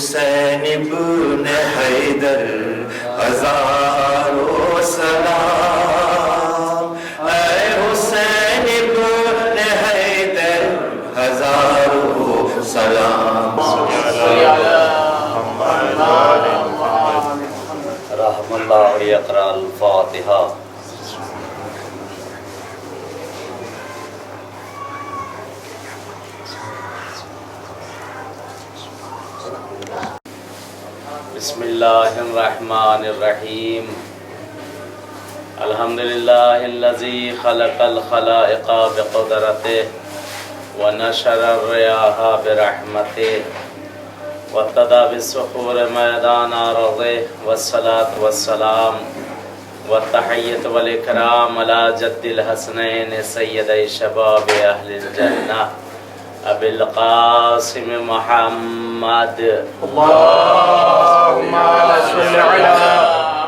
حسین ابن حیدر ہزاروں سلام، اے حسین ابن حیدر ہزاروں سلام، رحم اللہ یقرأ الفاتحہ۔ بسم اللہ الرحمن الرحیم، الحمدللہ الذی خلق الخلائق بقدرتہ ونشر الریاح برحمتہ وابتدى بالسحور میدان ارضہ، والصلاة والسلام والتحیۃ والاکرام علی جد الحسنین سیدی شباب اہل الجنہ ابی القاسم محمد اللهم صل على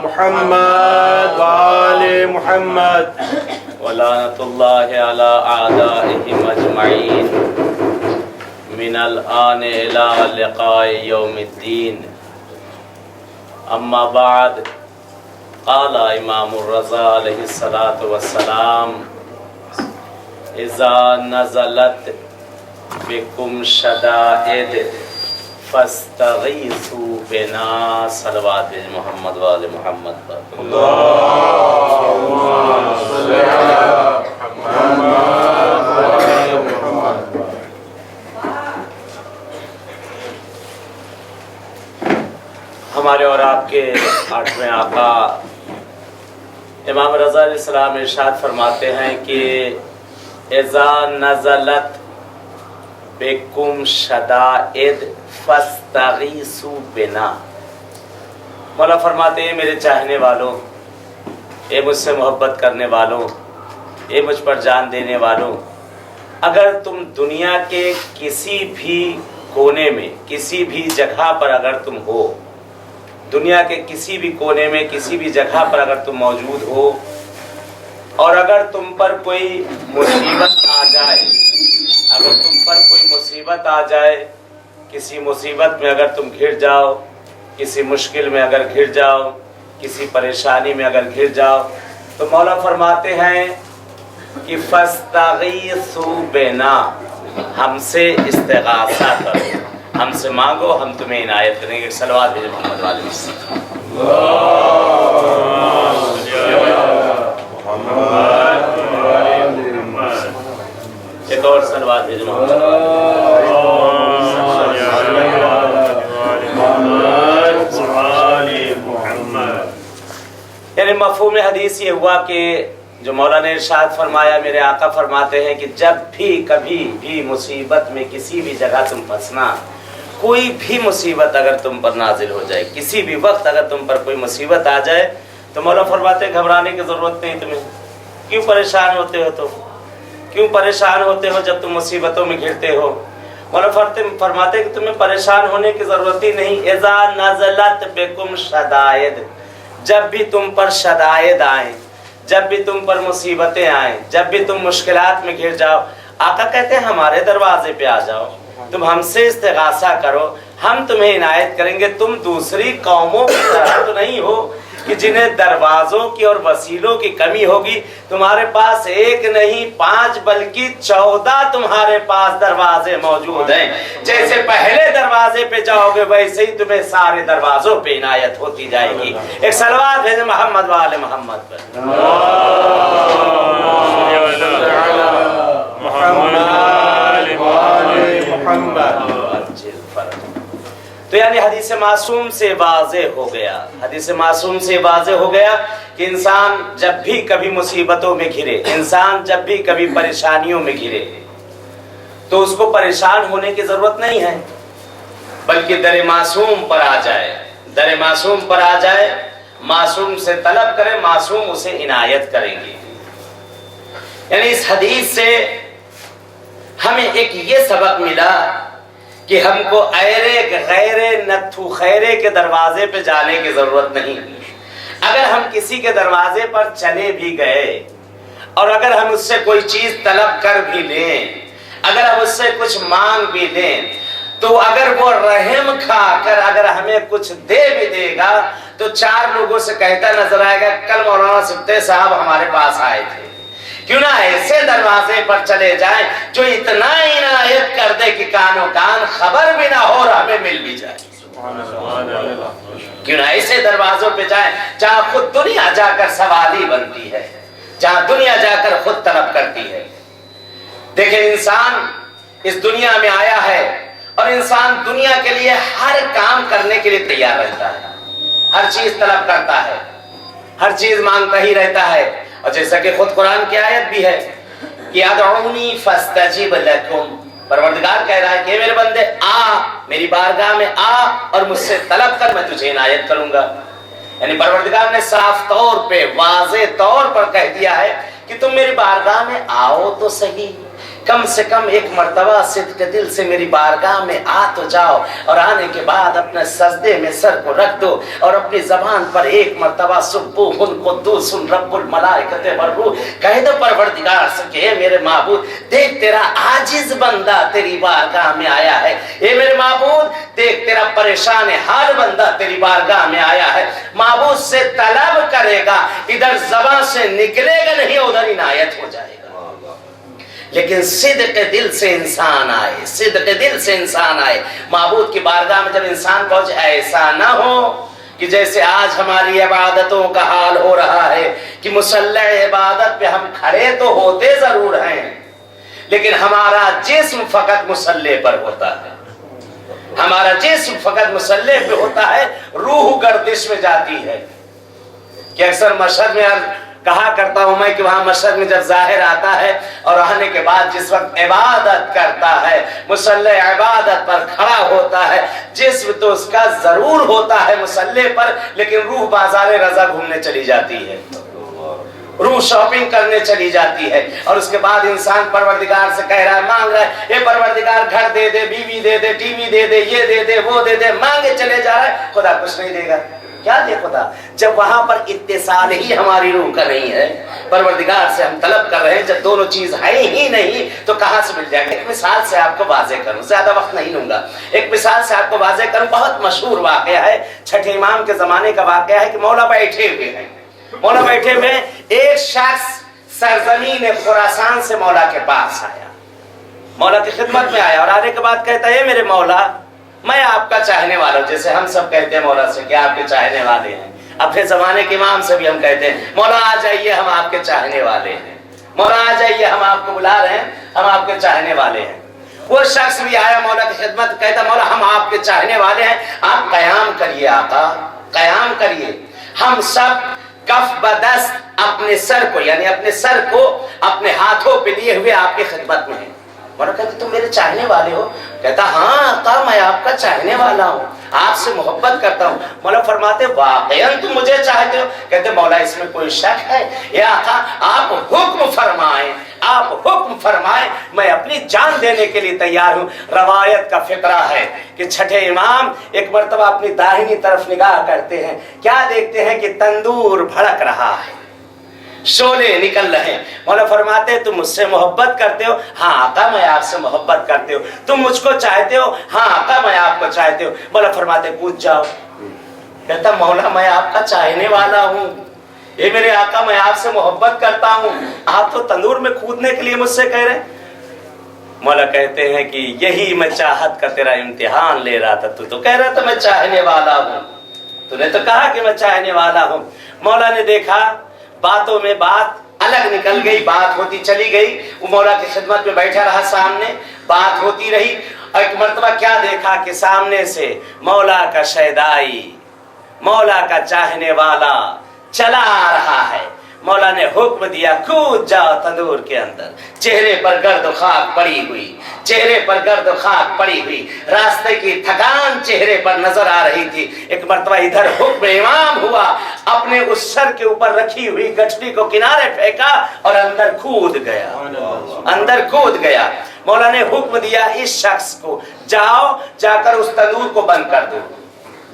محمد وآل محمد، ولعنۃ اللہ علی اعدائہم اجمعین من الآن الى لقاء یوم الدین۔ اما بعد، قال امام الرضا علیہ الصلاۃ والسلام: اذا نزلت بكم شدائد فاستغیثوا بنا۔ صلوات محمد وآل محمد پر۔ اللهم صل على محمد وآل محمد۔ ہمارے اور آپ کے آٹھویں آقا امام رضا علیہ السلام ارشاد فرماتے ہیں کہ اذا نزلت بکم شدائد فاستغیثوا بنا۔ مولا فرماتے ہیں میرے چاہنے والوں، اے مجھ سے محبت کرنے والوں، اے مجھ پر جان دینے والوں، اگر تم دنیا کے کسی بھی کونے میں، کسی بھی جگہ پر اگر تم ہو، دنیا کے کسی بھی کونے میں، کسی بھی جگہ پر اگر تم موجود ہو، اور اگر تم پر کوئی مصیبت آ جائے، اگر تم پر کوئی مصیبت آ جائے، کسی مصیبت میں اگر تم گھر جاؤ، کسی مشکل میں اگر گھر جاؤ، کسی پریشانی میں اگر گھر جاؤ، تو مولا فرماتے ہیں کہ فاستغیثوا بنا، ہم سے استغاثہ کرو، ہم سے مانگو، ہم تمہیں عنایت کریں گے۔ صلوات بھیجو محمد والے وسلم۔ ایک اور صلوات بھیجو محمد۔ یعنی مفہوم حدیث یہ ہوا کہ جو مولا نے ارشاد فرمایا، میرے آقا فرماتے ہیں کہ جب بھی کبھی بھی مصیبت میں کسی بھی جگہ تم پھنسنا، کوئی بھی مصیبت اگر تم پر نازل ہو جائے، کسی بھی وقت اگر تم پر کوئی مصیبت آ جائے، تو مولا فرماتے ہیں گھبرانے کی ضرورت نہیں تمہیں۔ کیوں پریشان ہوتے ہو؟ تو کیوں پریشان ہوتے ہو جب تم مصیبتوں میں گھرتے ہو؟ مولا فرماتے ہیں کہ تمہیں پریشان ہونے کی ضرورت ہی نہیں۔ اذا نزلت بکم شدائد، جب بھی تم پر شدائد آئیں، جب بھی تم پر مصیبتیں آئیں، جب بھی تم مشکلات میں گھر جاؤ، آقا کہتے ہیں ہمارے دروازے پہ آ جاؤ، تم ہم سے استغاثہ کرو، ہم تمہیں عنایت کریں گے۔ تم دوسری قوموں کی طرح تو نہیں ہو کہ جنہیں دروازوں کی اور وسیلوں کی کمی ہوگی۔ تمہارے پاس ایک نہیں 5 بلکہ 14 تمہارے پاس دروازے موجود ہیں۔ جیسے پہلے دروازے پہ جاؤ گے ویسے ہی تمہیں سارے دروازوں پہ عنایت ہوتی جائے گی۔ ایک صلوات بھیجیں محمد وآل محمد پر۔ تو یعنی حدیث معصوم سے واضح ہو گیا، حدیث معصوم سے واضح ہو گیا کہ انسان جب بھی کبھی مصیبتوں میں گھرے، انسان جب بھی کبھی پریشانیوں میں گھرے، تو اس کو پریشان ہونے کی ضرورت نہیں ہے، بلکہ در معصوم پر آ جائے، در معصوم پر آ جائے، معصوم سے طلب کرے، معصوم اسے عنایت کریں گے۔ یعنی اس حدیث سے ہمیں ایک یہ سبق ملا کہ ہم کو ایرے غیرے نتھو خیرے کے دروازے پہ جانے کی ضرورت نہیں۔ اگر ہم کسی کے دروازے پر چلے بھی گئے اور اگر ہم اس سے کوئی چیز طلب کر بھی لیں، اگر ہم اس سے کچھ مانگ بھی لیں، تو اگر وہ رحم کھا کر اگر ہمیں کچھ دے بھی دے گا تو 4 لوگوں سے کہتا نظر آئے گا کل مولانا سبتے صاحب ہمارے پاس آئے تھے. کیوں نہ ایسے دروازے پر چلے جائیں جو اتنا عنایت کر دے کہ کانوں کان خبر بھی نہ ہو اور ہمیں مل بھی جائے. کیوں نہ ایسے دروازوں پہ جائیں جہاں خود دنیا جا کر سوالی بنتی ہے, جہاں دنیا جا کر خود طلب کرتی ہے. دیکھیں انسان اس دنیا میں آیا ہے اور انسان دنیا کے لیے ہر کام کرنے کے لیے تیار رہتا ہے, ہر چیز طلب کرتا ہے, ہر چیز مانگتا ہی رہتا ہے. اور جیسا کہ خود قرآن کی آیت بھی ہے کہ ادعونی فاستجب لکم, پروردگار کہہ رہا ہے کہ میرے بندے آ میری بارگاہ میں آ اور مجھ سے طلب کر, میں تجھے عنایت کروں گا. یعنی پروردگار نے صاف طور پہ واضح طور پر کہہ دیا ہے کہ تم میری بارگاہ میں آؤ تو صحیح, کم سے کم ایک مرتبہ صدق دل سے میری بارگاہ میں آ تو جاؤ, اور آنے کے بعد اپنے سجدے میں سر کو رکھ دو اور اپنی زبان پر ایک مرتبہ سبوح قدوس رب الملائکۃ والروح کہہ دو پروردگار سے کہ اے میرے معبود دیکھ تیرا عاجز بندہ تیری بارگاہ میں آیا ہے, اے میرے معبود دیکھ تیرا پریشان حال بندہ تیری بارگاہ میں آیا ہے. معبود سے طلب کرے گا, ادھر زبان سے نکلے گا نہیں ادھر عنایت ہو جائے گا. لیکن صدق دل سے انسان آئے, صدق دل سے انسان آئے معبود کی بارگاہ میں. جب انسان پہنچے ایسا نہ ہو کہ جیسے آج ہماری عبادتوں کا حال ہو رہا ہے کہ مصلی عبادت پہ ہم کھڑے تو ہوتے ضرور ہیں لیکن ہمارا جسم فقط مصلی پر ہوتا ہے, ہمارا جسم فقط مصلی پہ ہوتا ہے, روح گردش میں جاتی ہے. کہ اکثر مشہد میں کہا کرتا ہوں میں کہ وہاں مشہد میں جب ظاہر آتا ہے اور آنے کے بعد جس وقت عبادت کرتا ہے, مصلی عبادت پر کھڑا ہوتا ہے, جسم تو اس کا ضرور ہوتا ہے مصلی پر لیکن روح بازار رضا گھومنے چلی جاتی ہے, روح شاپنگ کرنے چلی جاتی ہے. اور اس کے بعد انسان پروردگار سے کہہ رہا ہے, مانگ رہا ہے, اے پروردگار گھر دے دے, بیوی دے دے, ٹی وی دے دے, یہ دے دے, وہ دے دے, مانگے چلے جا رہا ہے, خدا کچھ نہیں دے گا. کیا دے خدا جب وہاں پر اتصال ہی ہماری روح کا نہیں ہے, پروردگار سے ہم طلب کر رہے ہیں, جب دونوں چیز ہے ہی نہیں تو کہاں سے مل جائے گا. ایک مثال سے آپ کو واضح کروں, زیادہ وقت نہیں لوں گا, ایک مثال سے آپ کو واضح کروں. بہت مشہور واقعہ ہے, چھٹے امام کے زمانے کا واقعہ ہے کہ مولا بیٹھے ہوئے ہیں, مولا بیٹھے ہوئے ہیں, ایک شخص سرزمین خراسان سے مولا کے پاس آیا, مولا کی خدمت میں آیا اور آنے کے بعد کہتا ہے میرے مولا میں آپ کا چاہنے والا ہوں. جیسے ہم سب کہتے ہیں مولا سے کہ آپ کے چاہنے والے ہیں, اپنے زمانے کے امام سے بھی ہم کہتے ہیں مولا آ جائیے ہم آپ کے چاہنے والے ہیں, مولا آ جائیے ہم آپ کو بلا رہے ہیں, ہم آپ کے چاہنے والے ہیں. وہ شخص بھی آیا مولا کی خدمت, کہتا مولا ہم آپ کے چاہنے والے ہیں, آپ قیام کریے آقا, قیام کریے. ہم سب کف بدست اپنے سر کو یعنی اپنے سر کو اپنے ہاتھوں پہ لیے ہوئے آپ کی خدمت میں ہیں. مولا کہتے تم میرے چاہنے والے ہو؟ کہتا ہاں آقا میں آپ کا چاہنے والا ہوں, آپ سے محبت کرتا ہوں. مولا فرماتے واقعاً تم مجھے چاہتے ہو؟ کہتے مولا اس میں کوئی شک ہے, یا آقا آپ حکم فرمائیں, آپ حکم فرمائیں, میں اپنی جان دینے کے لیے تیار ہوں. روایت کا فقرہ ہے کہ چھٹے امام ایک مرتبہ اپنی داہنی طرف نگاہ کرتے ہیں, کیا دیکھتے ہیں کہ تندور بھڑک رہا ہے, شعلے نکل رہے ہیں. مولا فرماتے ہیں تم مجھ سے محبت کرتے ہو؟ ہاں آقا میں آپ سے محبت کرتے ہو. تم مجھ کو چاہتے ہو؟ ہاں آقا میں آپ کو چاہتے ہو. مولا فرماتے کود جاؤ. کہتا مولا میں آپ کا چاہنے والا ہوں, اے میرے آقا میں آپ سے محبت کرتا ہوں, آپ تو تندور میں کودنے کے لیے مجھ سے کہہ رہے ہیں. مولا کہتے ہیں کہ یہی میں چاہت کا تیرا امتحان لے رہا تھا, تو کہہ رہا تھا میں چاہنے والا ہوں, تو نے تو کہا کہ میں چاہنے والا ہوں. مولا نے دیکھا باتوں میں بات الگ نکل گئی, بات ہوتی چلی گئی. وہ مولا کی خدمت میں بیٹھا رہا, سامنے بات ہوتی رہی. اور ایک مرتبہ کیا دیکھا کہ سامنے سے مولا کا شیدائی, مولا کا چاہنے والا چلا آ رہا ہے. مولا نے حکم دیا کود جاؤ تندور کے اندر. چہرے پر گرد و خاک پڑی ہوئی, چہرے پر گرد و خاک پڑی ہوئی, راستے کی تھکان چہرے پر نظر آ رہی تھی. ایک مرتبہ ادھر حکم امام ہوا, اپنے اس سر کے اوپر رکھی ہوئی گٹھڑی کو کنارے پھینکا اور اندر کود گیا, اندر کود گیا. مولا نے حکم دیا اس شخص کو جاؤ, جا کر اس تندور کو بند کر دو,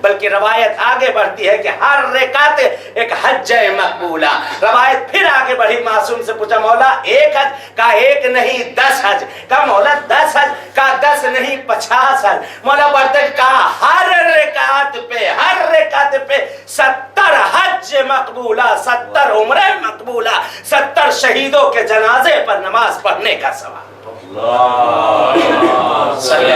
بلکہ روایت آگے بڑھتی ہے کہ ہر رکعت ایک حج مقبولہ۔ روایت پھر آگے بڑھی، معصوم سے پوچھا مولا ایک حج؟ کہا ایک نہیں 10 حج۔ کہا مولا 10 حج؟ کہا 10 نہیں 50 حج۔ مولا بڑھتے کہا ہر رکعت پہ 70 حج مقبولہ، 70 عمرہ مقبولہ، 70 شہیدوں کے جنازے پر نماز پڑھنے کا ثواب۔ صلی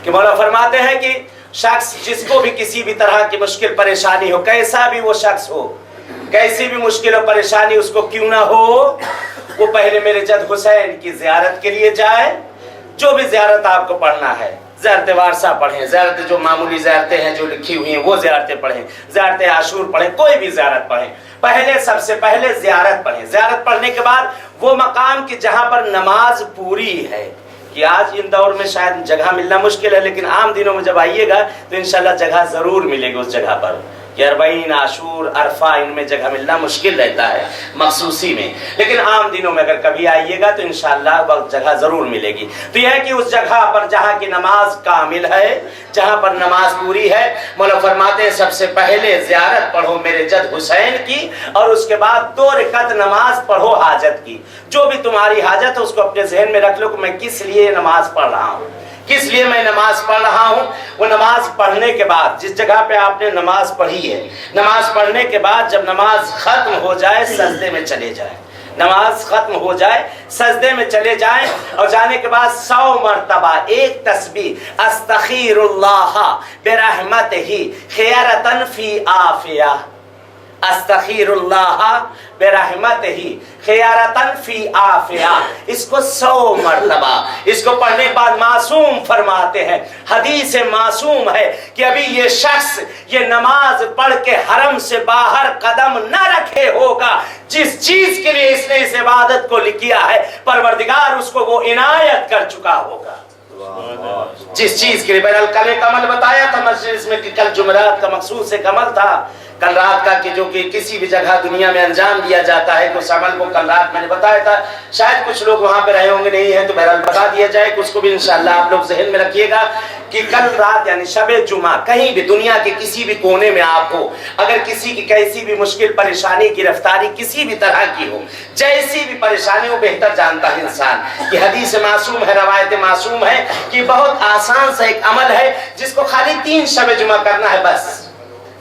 کہ مولا فرماتے ہیں کہ شخص جس کو بھی کسی بھی طرح کی مشکل پریشانی ہو، کیسا بھی وہ شخص ہو، کیسی بھی مشکل و پریشانی اس کو کیوں نہ ہو، وہ پہلے میرے جد حسین کی زیارت کے لیے جائے۔ جو بھی زیارت آپ کو پڑھنا ہے، زیارت وارثہ پڑھیں، زیارت جو معمولی زیارتیں ہیں جو لکھی ہوئی ہیں وہ زیارتیں پڑھیں، زیارت عاشور پڑھیں، کوئی بھی زیارت پڑھیں، پہلے سب سے پہلے زیارت پڑھیں۔ زیارت پڑھنے کے بعد وہ مقام کی جہاں پر نماز پوری ہے، کہ آج ان دور میں شاید جگہ ملنا مشکل ہے، لیکن عام دنوں میں جب آئیے گا تو انشاءاللہ جگہ ضرور ملے گی اس جگہ پر، کہ 40 عاشور عرفہ ان میں جگہ ملنا مشکل رہتا ہے مخصوصی میں، لیکن عام دنوں میں اگر کبھی آئیے گا تو انشاءاللہ وقت جگہ ضرور ملے گی۔ تو یہ ہے کہ اس جگہ پر جہاں کی نماز کامل ہے، جہاں پر نماز پوری ہے، مولا فرماتے ہیں سب سے پہلے زیارت پڑھو میرے جد حسین کی، اور اس کے بعد 2 رکعت نماز پڑھو حاجت کی۔ جو بھی تمہاری حاجت ہے اس کو اپنے ذہن میں رکھ لو کہ میں کس لیے نماز پڑھ رہا ہوں، کس لیے میں نماز پڑھ رہا ہوں۔ وہ نماز پڑھنے کے بعد جس جگہ پہ آپ نے نماز پڑھی ہے، نماز پڑھنے کے بعد جب نماز ختم ہو جائے سجدے میں چلے جائیں، نماز ختم ہو جائے سجدے میں چلے جائیں، اور جانے کے بعد 100 مرتبہ ایک تسبیح استغفر اللہ برحمتہ خیرۃ فی عافیہ، استغفر اللہ برحمتہ خیرۃ فی عافیہ، اس کو 100 مرتبہ، اس کو پڑھنے کے بعد معصوم فرماتے ہیں، حدیث معصوم ہے کہ ابھی یہ شخص یہ نماز پڑھ کے حرم سے باہر قدم نہ رکھے ہوگا، جس چیز کے لیے اس نے اس عبادت کو کیا ہے پروردگار اس کو وہ عنایت کر چکا ہوگا۔ جس چیز کے لیے بہرحال کل ایک عمل بتایا تھا مسجد میں کہ کل جمعرات کا مخصوص ایک عمل تھا کل رات کا، کہ جو کہ کسی بھی جگہ دنیا میں انجام دیا جاتا ہے، اس عمل کو کل رات میں نے بتایا تھا، شاید کچھ لوگ وہاں پہ رہے ہوں گے نہیں ہیں تو بہرحال بتا دیا جائے کہ اس کو بھی انشاءاللہ آپ لوگ ذہن میں رکھیے گا کہ کل رات یعنی شب جمعہ کہیں بھی دنیا کے کسی بھی کونے میں آپ ہو، اگر کسی کی کیسی بھی مشکل پریشانی گرفتاری کسی بھی طرح کی ہو، جیسی بھی پریشانی ہو، بہتر جانتا ہے انسان کہ حدیث معصوم ہے، روایت معصوم ہے کہ بہت آسان سا ایک عمل ہے جس کو خالی 3 شب جمعہ کرنا ہے، بس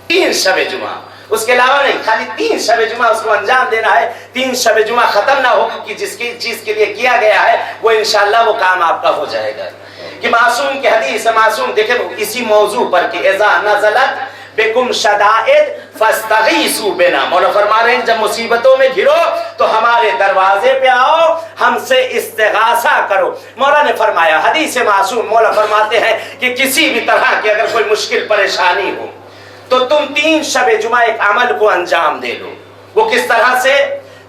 3 شب جمعہ، اس کے علاوہ نہیں، خالی 3 شب جمعہ اس کو انجام دینا ہے۔ 3 شب جمعہ ختم نہ ہو کہ جس کی چیز کے لیے کیا گیا ہے وہ انشاءاللہ وہ کام آپ کا ہو جائے گا۔ کہ معصوم کی حدیث معصوم دیکھیں اسی موضوع پر کہ اذا نزلت بکم شدائد فاستغیثوا بنا، مولا فرما رہے ہیں جب مصیبتوں میں گھرو تو ہمارے دروازے پہ آؤ، ہم سے استغاثہ کرو۔ مولا نے فرمایا حدیث معصوم، مولا فرماتے ہیں کہ کسی بھی طرح کی اگر کوئی مشکل پریشانی ہو تو تم 3 شب جمعہ ایک عمل کو انجام دے لو۔ وہ کس طرح سے؟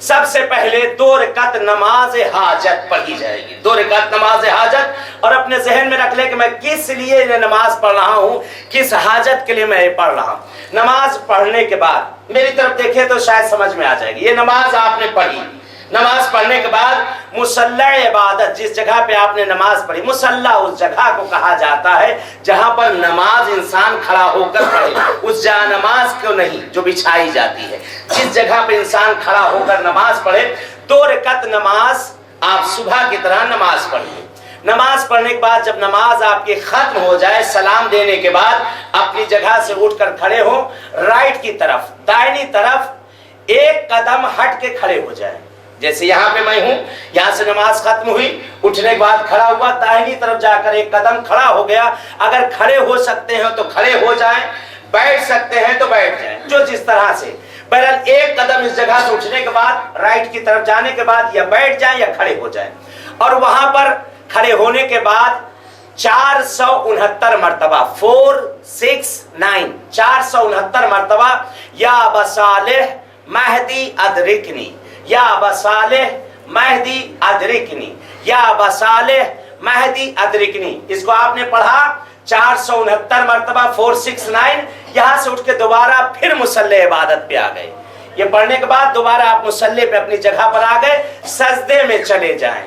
سب سے پہلے 2 رکعت نماز حاجت پڑھی جائے گی، 2 رکعت نماز حاجت، اور اپنے ذہن میں رکھ لے کہ میں کس لیے یہ نماز پڑھ رہا ہوں، کس حاجت کے لیے میں یہ پڑھ رہا ہوں۔ نماز پڑھنے کے بعد میری طرف دیکھیں تو شاید سمجھ میں آ جائے گی، یہ نماز آپ نے پڑھی، نماز پڑھنے کے بعد مصلی عبادت، جس جگہ پہ آپ نے نماز پڑھی، مصلی اس جگہ کو کہا جاتا ہے جہاں پر نماز انسان کھڑا ہو کر پڑھے، اس جہاں نماز کو نہیں جو بچھائی جاتی ہے، جس جگہ پہ انسان کھڑا ہو کر نماز پڑھے۔ 2 رکعت نماز آپ صبح کی طرح نماز پڑھیں، نماز پڑھنے کے بعد جب نماز آپ کی ختم ہو جائے سلام دینے کے بعد اپنی جگہ سے اٹھ کر کھڑے ہوں، رائٹ کی طرف دائنی طرف 1 قدم ہٹ کے کھڑے ہو جائیں، جیسے یہاں پہ میں ہوں، یہاں سے نماز ختم ہوئی، اٹھنے کے بعد کھڑا ہوا، داہنی طرف جا کر 1 قدم کھڑا ہو گیا، اگر کھڑے ہو سکتے ہیں تو کھڑے ہو جائیں، بیٹھ سکتے ہیں تو بیٹھ جائیں، جو جس طرح سے، بہرحال 1 قدم اس جگہ سے اٹھنے کے بعد رائٹ کی طرف جانے کے بعد یا بیٹھ جائیں یا کھڑے ہو جائیں، اور وہاں پر کھڑے ہونے کے بعد 469 مرتبہ 469 469 مرتبہ یا بصالح مہدی ادرکنی، یا بصالح مہدی ادرکنی، یا بصالح مہدی ادرکنی، اس کو آپ نے پڑھا 469 مرتبہ 469، یہاں سے اٹھ کے دوبارہ پھر مصلی عبادت پہ آ گئے۔ یہ پڑھنے کے بعد دوبارہ آپ مصلی پہ اپنی جگہ پر آ گئے، سجدے میں چلے جائیں،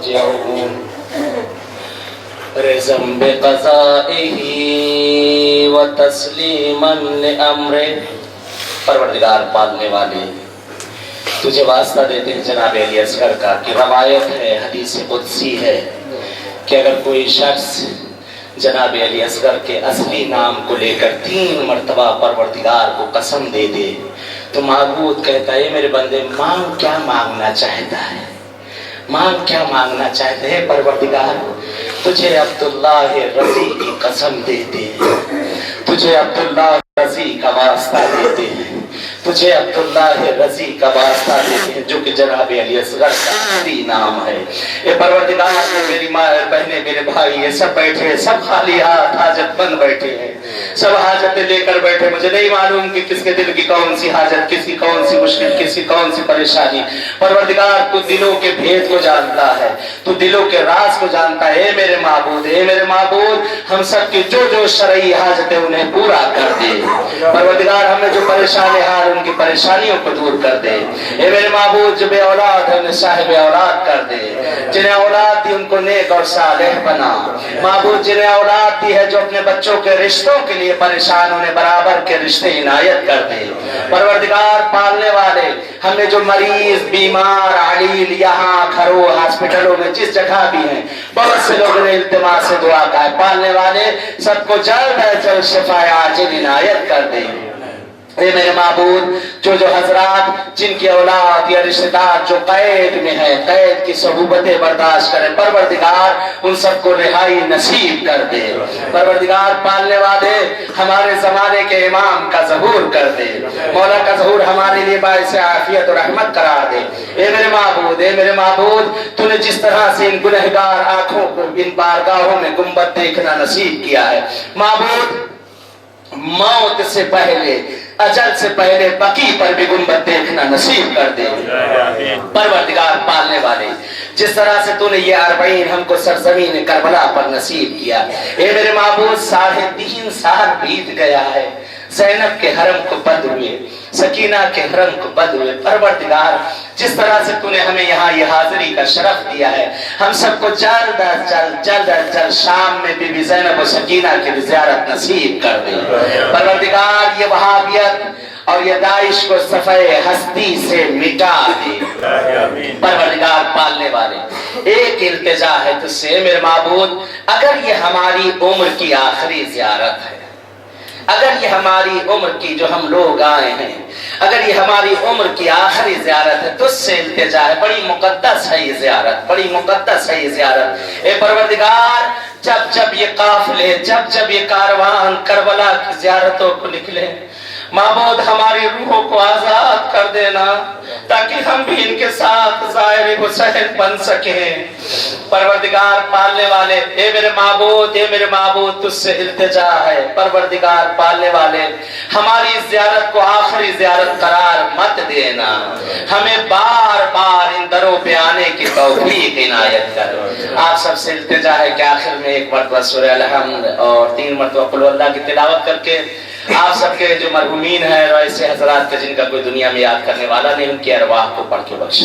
مرجعهم رزا بقضائه وتسلیما لامره۔ پروردگار پالنے والے، تجھے واسطہ دیتے ہیں جناب علی اصغر کا کہ روایت ہے، حدیث قدسی ہے کہ اگر کوئی شخص جناب علی اصغر کے اصلی نام کو لے کر 3 مرتبہ پروردگار کو قسم دے دے تو معبود کہتا ہے میرے بندے مانگ کیا مانگنا چاہتا ہے، مانگ کیا مانگنا چاہتے ہیں پروردگار، تجھے عبداللہ رضی کی قسم دیتے ہیں، تجھے عبداللہ رضی کا واسطہ دیتے ہیں، تجھے عبداللہ رضی کا واسطہ دیتے ہیں جو کہ جناب علی اصغر کا اصلی نام ہے۔ اے پروردگار، میری ماں بہنیں میرے بھائی یہ سب بیٹھے ہیں، سب خالی ہاتھ حاجت بند بیٹھے ہیں، سب حاجتیں لے کر بیٹھے، مجھے نہیں معلوم کہ کس کے دل کی کون سی حاجت، کس کی کون سی مشکل، کس کی کون سی پریشانی۔ پروردگار تو دلوں کے بھید کو جانتا ہے، تو دلوں کے راز کو جانتا ہے۔ اے میرے معبود، اے میرے معبود، ہم سب کی جو جو شرعی حاجتیں انہیں پورا کر دے۔ پروردگار ہمیں جو پریشان حال ان کی پریشانیوں کو دور کر دے۔ اے میرے معبود، جو بے اولاد ہے انہیں صاحب اولاد کر دے، جنہیں اولاد دی ان کو نیک اور صالح بنا۔ معبود، جنہیں اولاد دی ہے جو اپنے بچوں کے رشتوں کے لیے پریشان، انہیں برابر کے رشتے عنایت کر دے۔ پروردگار پالنے والے، ہم نے جو مریض بیمار علیل یہاں گھروں ہاسپٹلوں میں جس جگہ بھی ہیں، بہت سے لوگوں نے التماس سے دعا کا ہے، پالنے والے سب کو جلد از جلد شفا عاجل عنایت کر دے۔ اے میرے معبود، جو جو حضرات جن کی اولاد یا رشتہ دار جو قید میں ہے، قید کی صعوبتیں برداشت کریں، پروردگار ان سب کو رہائی نصیب کر دے۔ پروردگار پالنے والے، ہمارے زمانے کے امام کا ظہور کر دے، مولا کا ظہور ہمارے لیے باعث عافیت و رحمت قرار دے۔ اے میرے معبود، اے میرے معبود، تو نے جس طرح سے ان گنہگار آنکھوں کو ان بارگاہوں میں گنبد دیکھنا نصیب کیا ہے، معبود موت سے پہلے، اجل سے پہلے بقی پر بھی گنبد دیکھنا نصیب کر دے۔ پروردگار پالنے والے، جس طرح سے تو نے یہ 40 ہم کو سرزمین کربلا پر نصیب کیا، اے میرے معبود 3.5 سال بیت گیا ہے، زینب کے حرم کو بند ہوئے، سکینہ کے حرم کو بند ہوئے۔ پروردگار، جس طرح سے تو نے ہمیں یہاں یہ حاضری کا شرف دیا ہے، ہم سب کو جلد از جلد شام میں بی بی زینب و سکینہ کی زیارت نصیب کر دے۔ پروردگار، یہ وہابیت اور یہ داعش کو صفحہ ہستی سے مٹا دے۔ پروردگار پالنے والے، ایک التجا ہے تجھ سے میرے معبود، اگر یہ ہماری عمر کی آخری زیارت ہے، اگر یہ ہماری عمر کی جو ہم لوگ آئے ہیں، اگر یہ ہماری عمر کی آخری زیارت ہے، تجھ سے التجا ہے، بڑی مقدس ہے یہ زیارت، بڑی مقدس ہے یہ زیارت۔ اے پروردگار، جب جب یہ قافلے، جب جب یہ کاروان کربلا کی زیارتوں کو نکلے، معبود ہماری روحوں کو آزاد کر دینا تاکہ ہم بھی ان کے ساتھ زائر حسین بن سکیں۔ پروردگار پالنے والے، اے میرے معبود، اے میرے معبود، تجھ سے التجا ہے، پروردگار پالنے والے، ہماری زیارت کو آخری زیارت قرار مت دینا، ہمیں بار بار ان دروں پہ آنے کی توفیق عنایت کر۔ آپ سب سے التجا ہے کہ آخر میں 1 مرتبہ سورہ الحمد اور 3 مرتبہ قل اللہ کی تلاوت کر کے آپ سب کے جو مرحومین ہیں اور ایسے حضرات کے جن کا کوئی دنیا میں یاد کرنے والا نہیں، ان کی ارواح کو پڑھ کے بخش۔